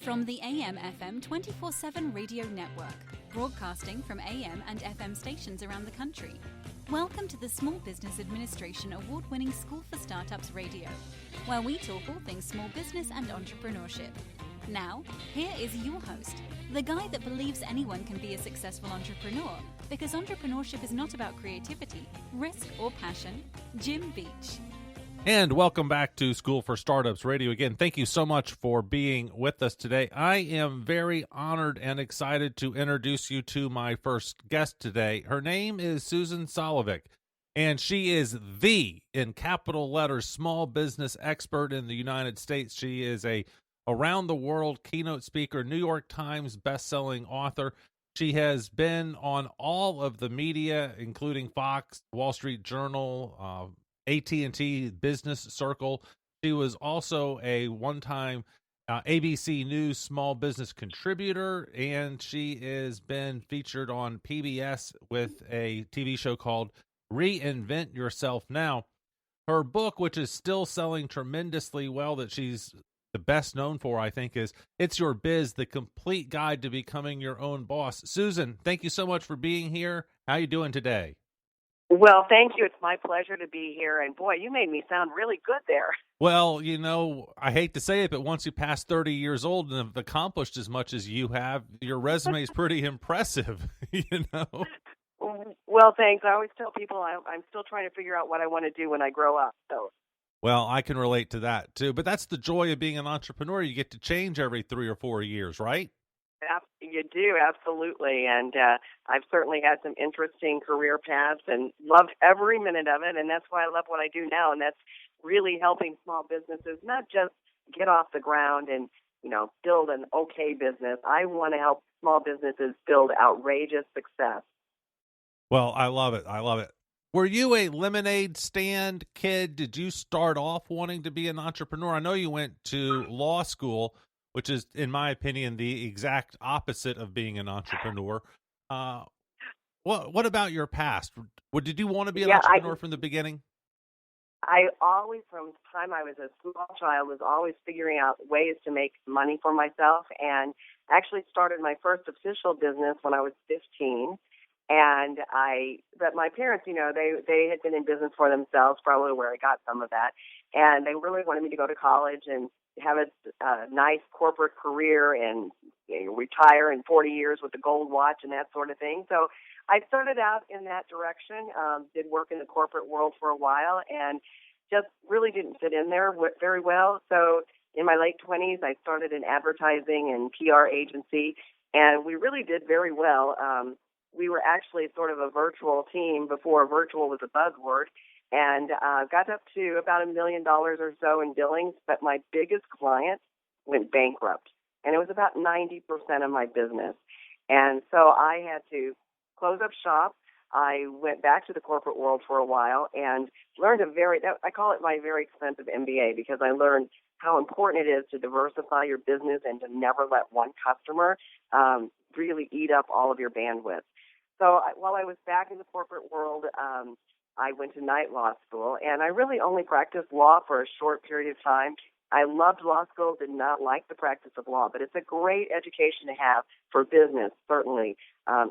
From the AM/FM 24/7 radio network, broadcasting from AM and FM stations around the country. Welcome to the Small Business Administration award-winning School for Startups Radio, where we talk all things small business and entrepreneurship. Now, here is your host, the guy that believes anyone can be a successful entrepreneur, because entrepreneurship is not about creativity, risk, or passion, Jim Beach. And welcome back to School for Startups Radio. Again, thank you so much for being with us today. I am very honored and excited to introduce you to my first guest today. Her name is Susan Solovic, and she is the, in capital letters, small business expert in the United States. She is a around-the-world keynote speaker, New York Times best-selling author. She has been on all of the media, including Fox, Wall Street Journal, AT&T Business Circle. She was also a one-time ABC News small business contributor, and she has been featured on PBS with a TV show called Reinvent Yourself Now. Her book, which is still selling tremendously well, that she's the best known for, I think, is It's Your Biz, The Complete Guide to Becoming Your Own Boss. Susan, thank you so much for being here. How you doing today? Well, thank you. It's my pleasure to be here. And boy, you made me sound really good there. Well, you know, I hate to say it, but once you pass 30 years old and have accomplished as much as you have, your resume is pretty impressive, you know? Well, thanks. I always tell people I'm still trying to figure out what I want to do when I grow up. So. Well, I can relate to that, too. But that's the joy of being an entrepreneur. You get to change every 3 or 4 years, right? You do, absolutely. And I've certainly had some interesting career paths and loved every minute of it. And that's why I love what I do now. And that's really helping small businesses not just get off the ground and, you know, build an okay business. I want to help small businesses build outrageous success. Well, I love it. I love it. Were you a lemonade stand kid? Did you start off wanting to be an entrepreneur? I know you went to law school, which is, in my opinion, the exact opposite of being an entrepreneur. What about your past? Did you want to be an entrepreneur from the beginning? I always, from the time I was a small child, was always figuring out ways to make money for myself, and actually started my first official business when I was 15. But my parents, you know, they had been in business for themselves, probably where I got some of that, and they really wanted me to go to college and have a nice corporate career and, you know, retire in 40 years with a gold watch and that sort of thing. So I started out in that direction, did work in the corporate world for a while, and just really didn't fit in there very well. So in my late 20s, I started an advertising and PR agency, and we really did very well. We were actually sort of a virtual team before virtual was a buzzword, and got up to about $1 million or so in billings, but my biggest client went bankrupt, and it was about 90% of my business. And so I had to close up shop. I went back to the corporate world for a while and learned I call it my very expensive MBA, because I learned how important it is to diversify your business and to never let one customer really eat up all of your bandwidth. So while I was back in the corporate world, I went to night law school, and I really only practiced law for a short period of time. I loved law school, did not like the practice of law, but it's a great education to have for business, certainly.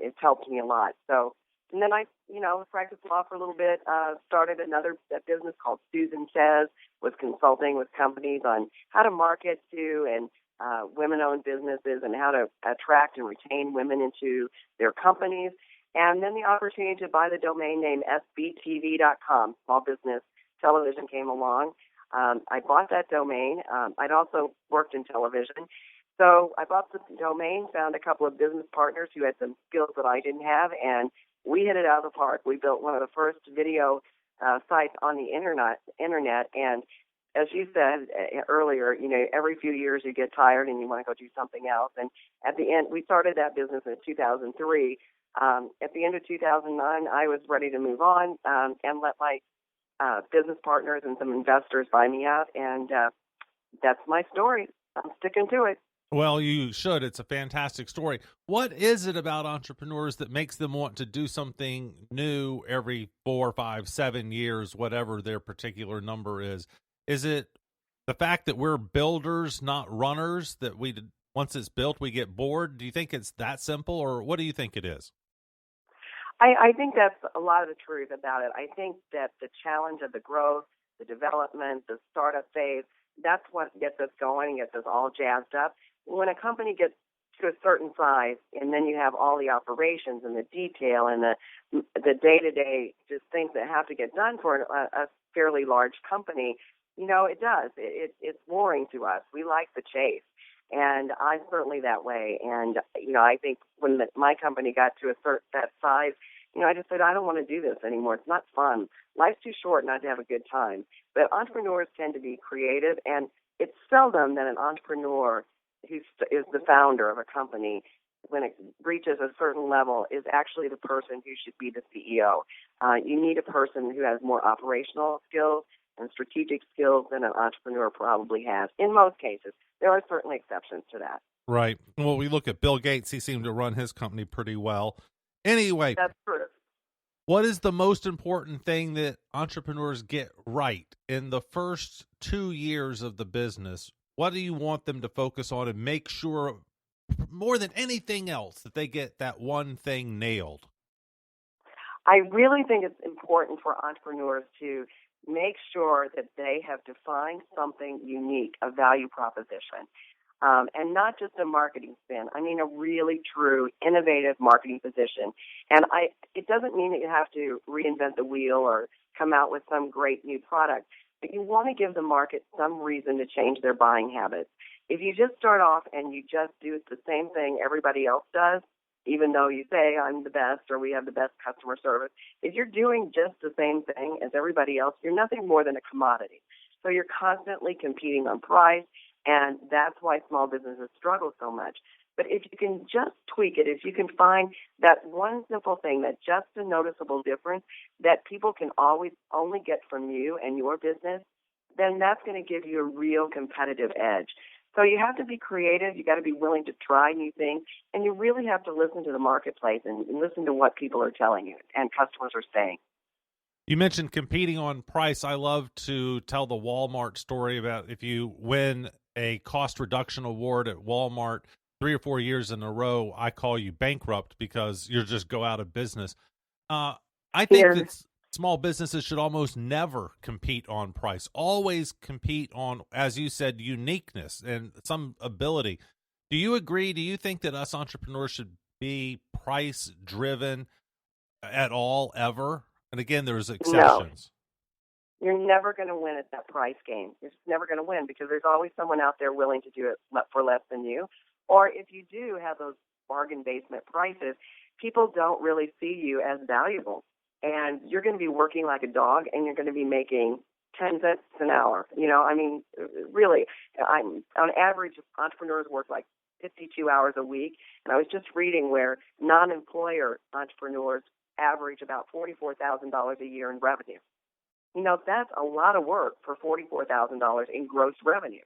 It's helped me a lot. So, and then I, you know, practiced law for a little bit, started another business called Susan Says, was consulting with companies on how to market to and women-owned businesses and how to attract and retain women into their companies. And then the opportunity to buy the domain name sbtv.com, small business television, came along. I bought that domain. I'd also worked in television. So I bought the domain, found a couple of business partners who had some skills that I didn't have, and we hit it out of the park. We built one of the first video sites on the internet. And as you said earlier, you know, every few years you get tired and you want to go do something else. And at the end, we started that business in 2003. At the end of 2009, I was ready to move on and let my business partners and some investors buy me out. And that's my story. I'm sticking to it. Well, you should. It's a fantastic story. What is it about entrepreneurs that makes them want to do something new every 4, 5, 7 years, whatever their particular number is? Is it the fact that we're builders, not runners, that we once it's built, we get bored? Do you think it's that simple, or what do you think it is? I think that's a lot of the truth about it. I think that the challenge of the growth, the development, the startup phase, that's what gets us going and gets us all jazzed up. When a company gets to a certain size, and then you have all the operations and the detail and the day-to-day just things that have to get done for a fairly large company, it does. It's boring to us. We like the chase. And I'm certainly that way. And, I think when my company got to that size, I just said, I don't want to do this anymore. It's not fun. Life's too short not to have a good time. But entrepreneurs tend to be creative, and it's seldom that an entrepreneur who is the founder of a company, when it reaches a certain level, is actually the person who should be the CEO. You need a person who has more operational skills and strategic skills than an entrepreneur probably has, in most cases. There are certainly exceptions to that. Right. Well, we look at Bill Gates. He seemed to run his company pretty well. Anyway, that's true. What is the most important thing that entrepreneurs get right in the first 2 years of the business? What do you want them to focus on and make sure, more than anything else, that they get that one thing nailed? I really think it's important for entrepreneurs to make sure that they have defined something unique, a value proposition, and not just a marketing spin. I mean, a really true, innovative marketing position. And it doesn't mean that you have to reinvent the wheel or come out with some great new product, but you want to give the market some reason to change their buying habits. If you just start off and you just do the same thing everybody else does, even though you say I'm the best or we have the best customer service, if you're doing just the same thing as everybody else, you're nothing more than a commodity. So you're constantly competing on price, and that's why small businesses struggle so much. But if you can just tweak it, if you can find that one simple thing, that just a noticeable difference that people can always only get from you and your business, then that's going to give you a real competitive edge. So you have to be creative. You got to be willing to try new things, and you really have to listen to the marketplace and listen to what people are telling you and customers are saying. You mentioned competing on price. I love to tell the Walmart story about if you win a cost reduction award at Walmart 3 or 4 years in a row, I call you bankrupt because you'll just go out of business. I think that small businesses should almost never compete on price, always compete on, as you said, uniqueness and some ability. Do you agree? Do you think that us entrepreneurs should be price driven at all, ever? And again, there's exceptions. No. You're never going to win at that price game. You're just never going to win because there's always someone out there willing to do it for less than you. Or if you do have those bargain basement prices, people don't really see you as valuable. And you're going to be working like a dog, and you're going to be making 10 cents an hour. Really, on average, entrepreneurs work like 52 hours a week. And I was just reading where non-employer entrepreneurs average about $44,000 a year in revenue. That's a lot of work for $44,000 in gross revenue.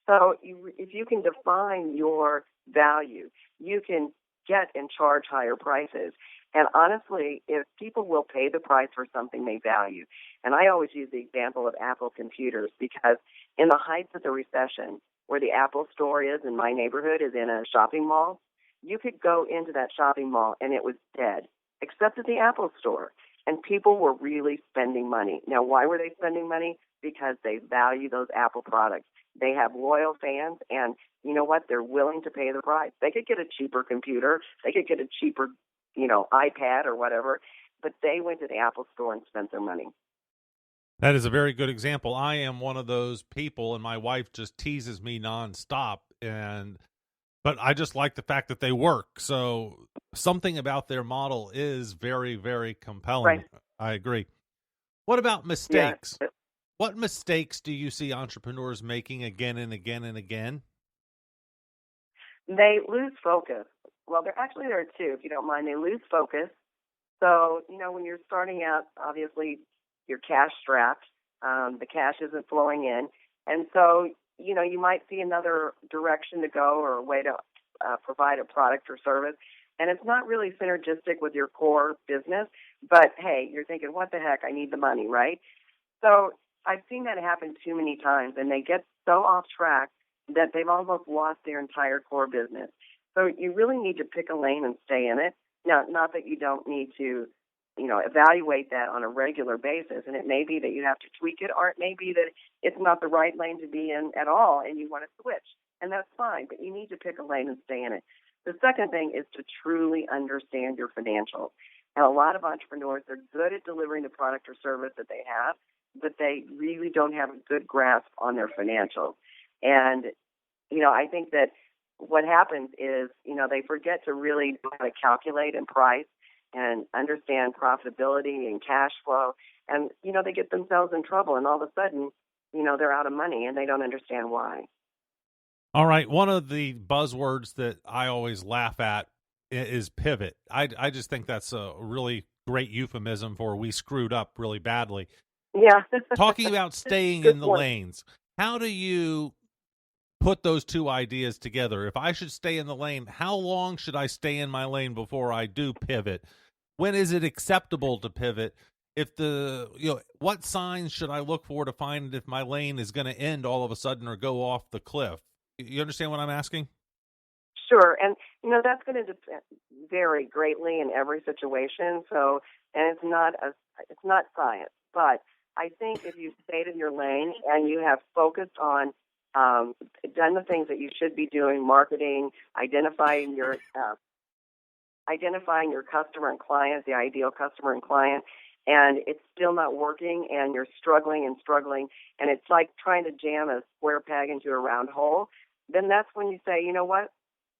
So if you can define your value, you can get and charge higher prices. And honestly, if people will pay the price for something they value, and I always use the example of Apple computers because in the height of the recession, where the Apple store is in my neighborhood is in a shopping mall, you could go into that shopping mall and it was dead, except at the Apple store. And people were really spending money. Now, why were they spending money? Because they value those Apple products. They have loyal fans, and you know what? They're willing to pay the price. They could get a cheaper computer. They could get a cheaper, iPad or whatever, but they went to the Apple store and spent their money. That is a very good example. I am one of those people, and my wife just teases me nonstop, but I just like the fact that they work. So something about their model is very, very compelling. Right. I agree. What about mistakes? Yeah. What mistakes do you see entrepreneurs making again and again and again? They lose focus. Well, there are two, if you don't mind. They lose focus. So, when you're starting out, obviously you're cash strapped. The cash isn't flowing in. And so, you might see another direction to go or a way to provide a product or service. And it's not really synergistic with your core business. But, hey, you're thinking, what the heck? I need the money, right? So I've seen that happen too many times. And they get so off track that they've almost lost their entire core business. So you really need to pick a lane and stay in it. Now, not that you don't need to, evaluate that on a regular basis, and it may be that you have to tweak it, or it may be that it's not the right lane to be in at all, and you want to switch, and that's fine, but you need to pick a lane and stay in it. The second thing is to truly understand your financials. And a lot of entrepreneurs, they're good at delivering the product or service that they have, but they really don't have a good grasp on their financials. And, I think that what happens is, they forget to really know how to calculate and price and understand profitability and cash flow. And, they get themselves in trouble, and all of a sudden, they're out of money, and they don't understand why. All right. One of the buzzwords that I always laugh at is pivot. I just think that's a really great euphemism for we screwed up really badly. Yeah. Talking about staying in the lanes, how do you put those two ideas together? If I should stay in the lane, how long should I stay in my lane before I do pivot? When is it acceptable to pivot? What signs should I look for to find if my lane is going to end all of a sudden or go off the cliff? You understand what I'm asking? Sure, and that's going to vary greatly in every situation. So, and it's not science, but I think if you stayed in your lane and you have focused on done the things that you should be doing, marketing, identifying your customer and client, the ideal customer and client, and it's still not working, and you're struggling, and it's like trying to jam a square peg into a round hole, then that's when you say, you know what?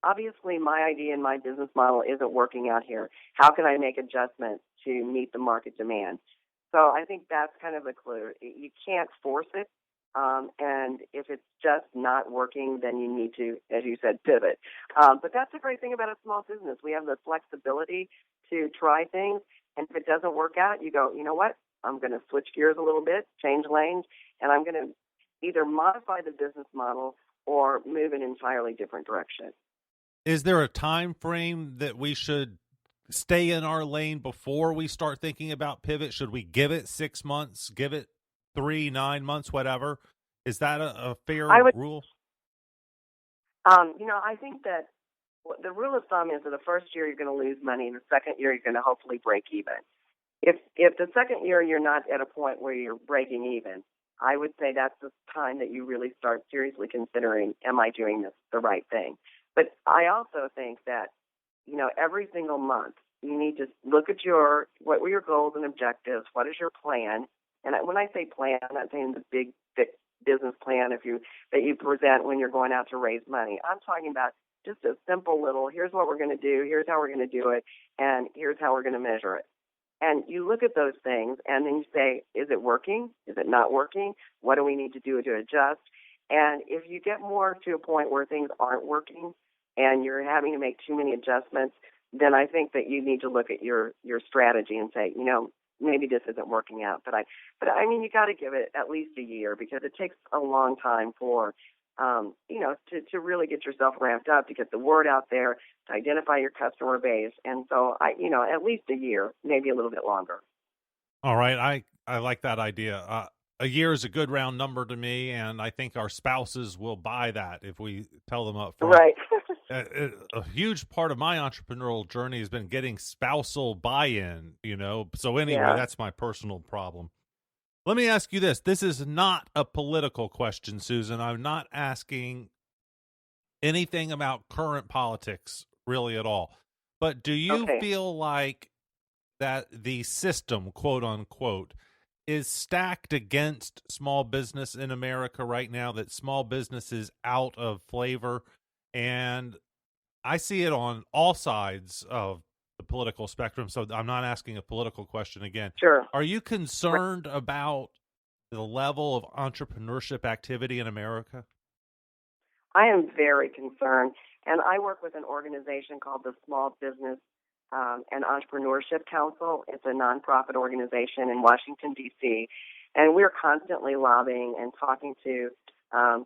Obviously, my idea and my business model isn't working out here. How can I make adjustments to meet the market demand? So I think that's kind of the clue. You can't force it, and if it's just not working, then you need to, as you said, pivot. But that's the great thing about a small business. We have the flexibility to try things, and if it doesn't work out, you go, you know what? I'm going to switch gears a little bit, change lanes, and I'm going to either modify the business model or move in an entirely different direction. Is there a time frame that we should stay in our lane before we start thinking about pivot? Should we give it 6 months, give it 3, 9 months, whatever? Is that a fair rule? I think that the rule of thumb is that the first year you're going to lose money, and the second year you're going to hopefully break even. If the second year you're not at a point where you're breaking even, I would say that's the time that you really start seriously considering, am I doing this the right thing? But I also think that, every single month you need to look at what were your goals and objectives, what is your plan? And when I say plan, I'm not saying the big, thick business plan that you present when you're going out to raise money. I'm talking about just a simple little, here's what we're going to do, here's how we're going to do it, and here's how we're going to measure it. And you look at those things, and then you say, is it working? Is it not working? What do we need to do to adjust? And if you get more to a point where things aren't working and you're having to make too many adjustments, then I think that you need to look at your strategy and say, maybe this isn't working out. But you got to give it at least a year, because it takes a long time for to really get yourself ramped up, to get the word out there, to identify your customer base. And so, at least a year, maybe a little bit longer. All right. I like that idea. A year is a good round number to me, and I think our spouses will buy that if we tell them up front. Right. A huge part of my entrepreneurial journey has been getting spousal buy-in, So anyway, That's my personal problem. Let me ask you this. This is not a political question, Susan. I'm not asking anything about current politics really at all. But do you feel like that the system, quote unquote, is stacked against small business in America right now, that small business is out of flavor? And I see it on all sides of the political spectrum, so I'm not asking a political question again. Sure. Are you concerned about the level of entrepreneurship activity in America? I am very concerned, and I work with an organization called the Small Business and Entrepreneurship Council. It's a nonprofit organization in Washington, D.C., and we're constantly lobbying and talking to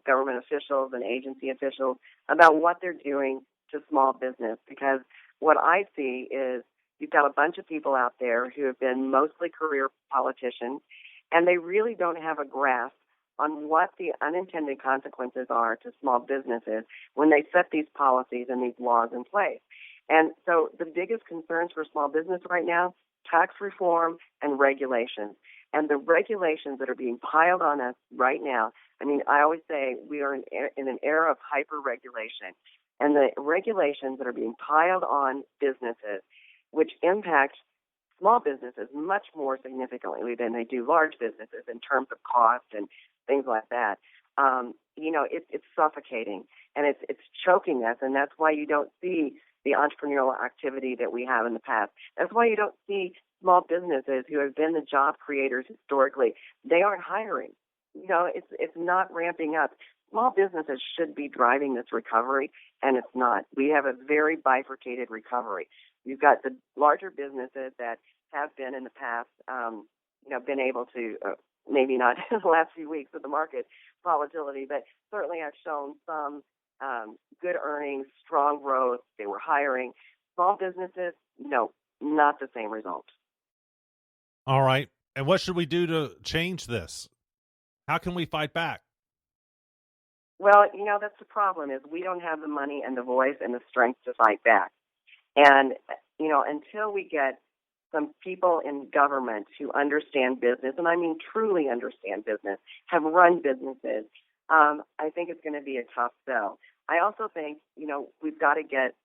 government officials and agency officials about what they're doing to small business, because what I see is you've got a bunch of people out there who have been mostly career politicians, and they really don't have a grasp on what the unintended consequences are to small businesses when they set these policies and these laws in place. And so the biggest concerns for small business right now, tax reform and regulations. And the regulations that are being piled on us right now, I mean, I always say we are in an era of hyper-regulation. And the regulations that are being piled on businesses, which impact small businesses much more significantly than they do large businesses in terms of cost and things like that, it's suffocating and it's choking us. And that's why you don't see the entrepreneurial activity that we have in the past. That's why you don't see small businesses who have been the job creators historically. They aren't hiring. It's not ramping up. Small businesses should be driving this recovery, and it's not. We have a very bifurcated recovery. You've got the larger businesses that have been in the past, been able to, maybe not in the last few weeks of the market volatility, but certainly have shown some good earnings, strong growth. They were hiring. Small businesses, no, not the same result. All right. And what should we do to change this? How can we fight back? Well, that's the problem is we don't have the money and the voice and the strength to fight back. And, until we get some people in government who understand business, and I mean truly understand business, have run businesses, I think it's going to be a tough sell. I also think, we've got to get,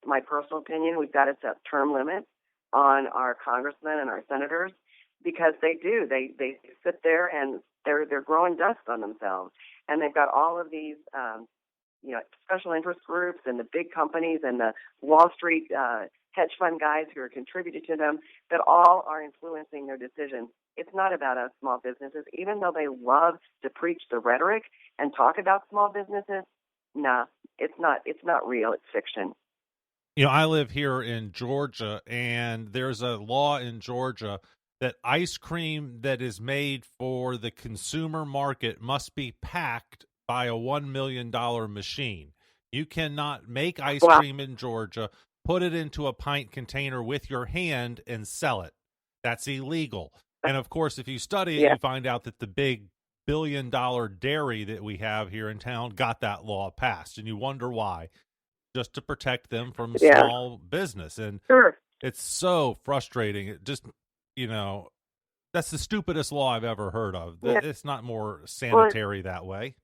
my personal opinion, we've got to set term limits on our congressmen and our senators because they do. They sit there and they're growing dust on themselves. And they've got all of these, special interest groups and the big companies and the Wall Street hedge fund guys who are contributing to them that all are influencing their decisions. It's not about us small businesses, even though they love to preach the rhetoric and talk about small businesses. Nah, it's not. It's not real. It's fiction. I live here in Georgia, and there's a law in Georgia that ice cream that is made for the consumer market must be packed by a $1 million machine. You cannot make ice cream in Georgia, put it into a pint container with your hand, and sell it. That's illegal. And, of course, if you study it, you find out that the big billion-dollar dairy that we have here in town got that law passed, and you wonder why, just to protect them from small business. And it's so frustrating. It just, that's the stupidest law I've ever heard of. It's not more sanitary that way.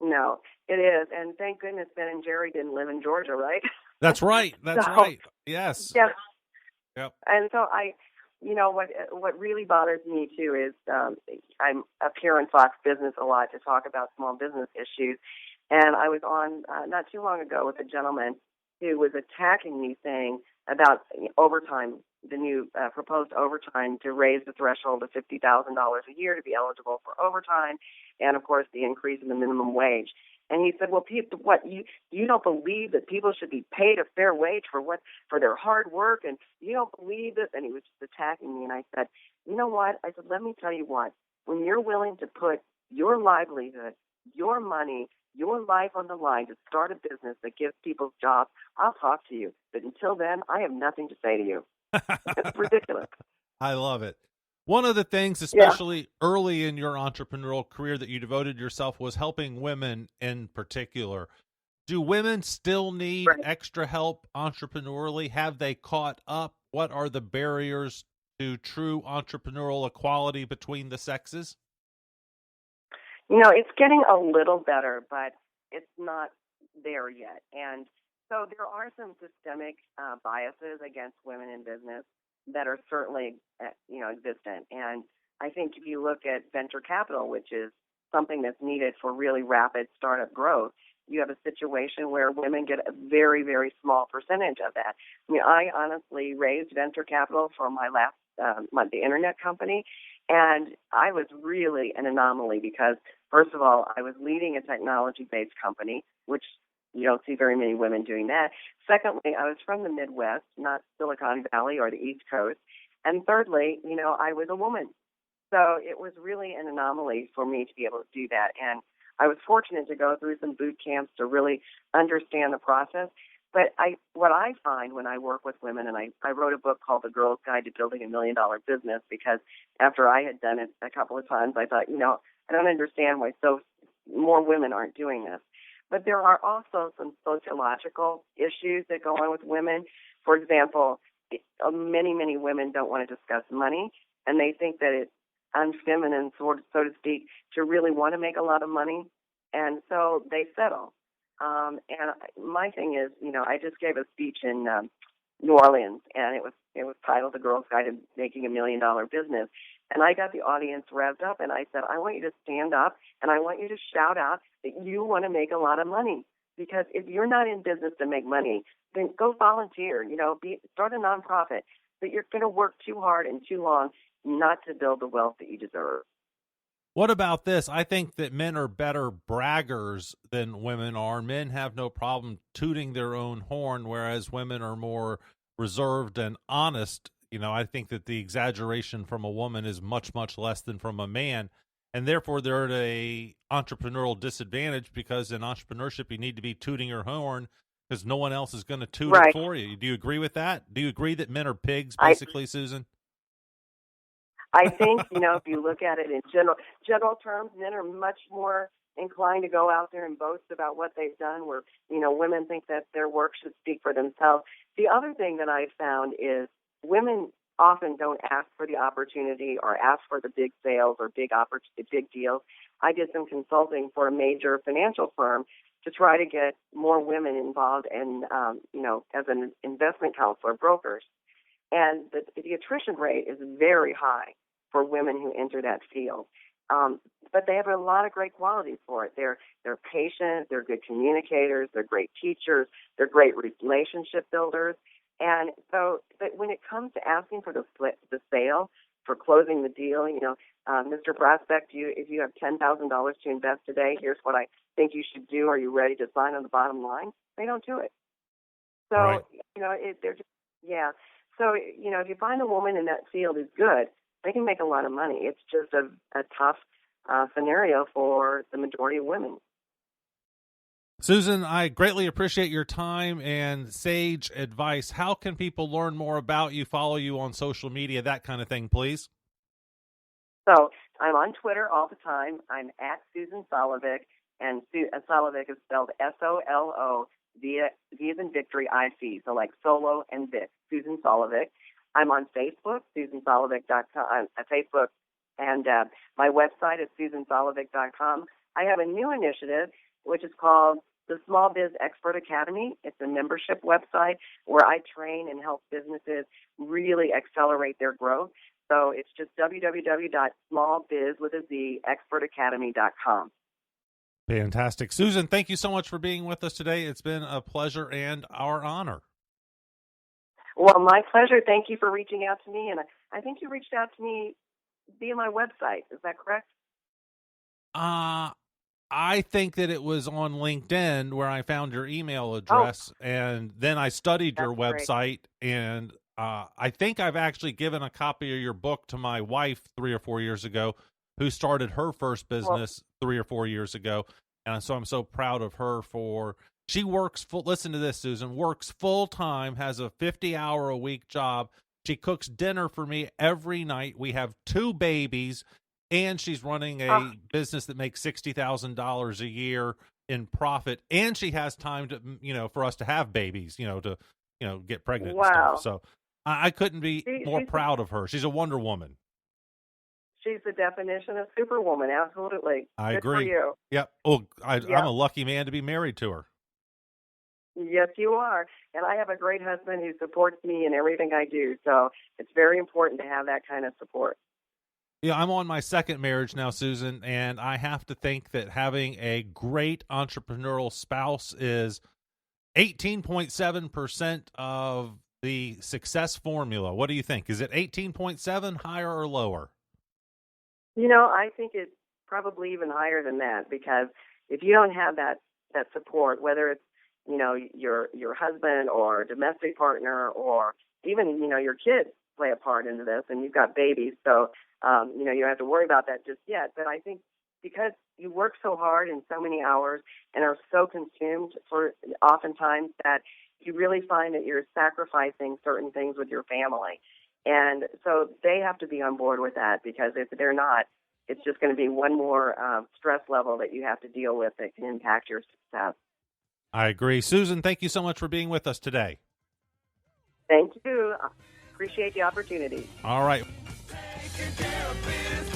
No, it is. And thank goodness Ben and Jerry didn't live in Georgia, right? That's right. That's right. Yes. Yes. Yep. And so what really bothers me too is I'm up here on Fox Business a lot to talk about small business issues. And I was on not too long ago with a gentleman who was attacking me saying about overtime, the new proposed overtime to raise the threshold of $50,000 a year to be eligible for overtime, and of course the increase in the minimum wage. And he said, "Well, you don't believe that people should be paid a fair wage for their hard work, and you don't believe this?" And he was just attacking me. And I said, "You know what?" I said, "Let me tell you what. When you're willing to put your livelihood, your money, your life on the line to start a business that gives people jobs, I'll talk to you. But until then, I have nothing to say to you." It's ridiculous. I love it. One of the things, especially early in your entrepreneurial career, that you devoted yourself was helping women in particular. Do women still need extra help entrepreneurially? Have they caught up? What are the barriers to true entrepreneurial equality between the sexes? It's getting a little better, but it's not there yet. And so there are some systemic biases against women in business that are certainly, existent. And I think if you look at venture capital, which is something that's needed for really rapid startup growth, you have a situation where women get a very, very small percentage of that. I mean, I honestly raised venture capital for my last, the internet company, and I was really an anomaly because, first of all, I was leading a technology-based company, which you don't see very many women doing that. Secondly, I was from the Midwest, not Silicon Valley or the East Coast. And thirdly, I was a woman. So it was really an anomaly for me to be able to do that. And I was fortunate to go through some boot camps to really understand the process. But what I find when I work with women, and I wrote a book called The Girl's Guide to Building a $1 Million Business, because after I had done it a couple of times, I thought, I don't understand why more women aren't doing this. But there are also some sociological issues that go on with women. For example, many women don't want to discuss money, and they think that it's unfeminine, so to speak, to really want to make a lot of money, and so they settle. And my thing is, I just gave a speech in New Orleans, and it was titled "The Girl's Guide to Making $1 Million Business." And I got the audience revved up, and I said, I want you to stand up, and I want you to shout out that you want to make a lot of money. Because if you're not in business to make money, then go volunteer, start a nonprofit. But you're going to work too hard and too long not to build the wealth that you deserve. What about this? I think that men are better braggers than women are. Men have no problem tooting their own horn, whereas women are more reserved and honest. I think that the exaggeration from a woman is much, much less than from a man. And therefore, they're at a entrepreneurial disadvantage because in entrepreneurship, you need to be tooting your horn because no one else is going to toot it for you. Do you agree with that? Do you agree that men are pigs, basically, Susan? I think, if you look at it in general terms, men are much more inclined to go out there and boast about what they've done, where, women think that their work should speak for themselves. The other thing that I've found is women often don't ask for the opportunity or ask for the big sales or big deals. I did some consulting for a major financial firm to try to get more women involved in, as an investment counselor, brokers. And the attrition rate is very high for women who enter that field. But they have a lot of great qualities for it. They're patient, they're good communicators, they're great teachers, they're great relationship builders. And so, but when it comes to asking for the sale, for closing the deal, Mr. Prospect, if you have $10,000 to invest today, here's what I think you should do. Are you ready to sign on the bottom line? They don't do it. So, right. They're just, yeah. So, if you find a woman in that field who's good, they can make a lot of money. It's just a tough scenario for the majority of women. Susan, I greatly appreciate your time and sage advice. How can people learn more about you, follow you on social media, that kind of thing, please? So I'm on Twitter all the time. I'm at Susan Solovic, and Solovic is spelled Solo, V as in victory, I-C, so like solo and Vic, Susan Solovic. I'm on Facebook, SusanSolovic.com, Facebook, and my website is SusanSolovic.com. I have a new initiative, which is called the Small Biz Expert Academy. It's a membership website where I train and help businesses really accelerate their growth. So it's just www.smallbizexpertacademy.com. Fantastic. Susan, thank you so much for being with us today. It's been a pleasure and our honor. Well, my pleasure. Thank you for reaching out to me. And I think you reached out to me via my website. Is that correct? I think that it was on LinkedIn where I found your email address, and then I studied your website, and I think I've actually given a copy of your book to my wife 3 or 4 years ago, who started her first business 3 or 4 years ago, and so I'm so proud of her for. She works listen to this, Susan, works full-time, has a 50-hour-a-week job. She cooks dinner for me every night. We have 2 babies, and she's running a business that makes $60,000 a year in profit, and she has time to, for us to have babies, to, get pregnant and stuff. So I couldn't be more proud of her. She's a Wonder Woman. She's the definition of superwoman. Absolutely. I agree. For you. Yep. Oh, I'm a lucky man to be married to her. Yes, you are. And I have a great husband who supports me in everything I do. So it's very important to have that kind of support. Yeah, I'm on my second marriage now, Susan, and I have to think that having a great entrepreneurial spouse is 18.7% of the success formula. What do you think? Is it 18.7, higher or lower? I think it's probably even higher than that, because if you don't have that support, whether it's your husband or domestic partner, or even your kids play a part into this, and you've got babies, so you don't have to worry about that just yet. But I think because you work so hard and so many hours and are so consumed for oftentimes that you really find that you're sacrificing certain things with your family. And so they have to be on board with that, because if they're not, it's just going to be one more stress level that you have to deal with that can impact your success. I agree. Susan, thank you so much for being with us today. Thank you. Appreciate the opportunity. All right. Taking care of business.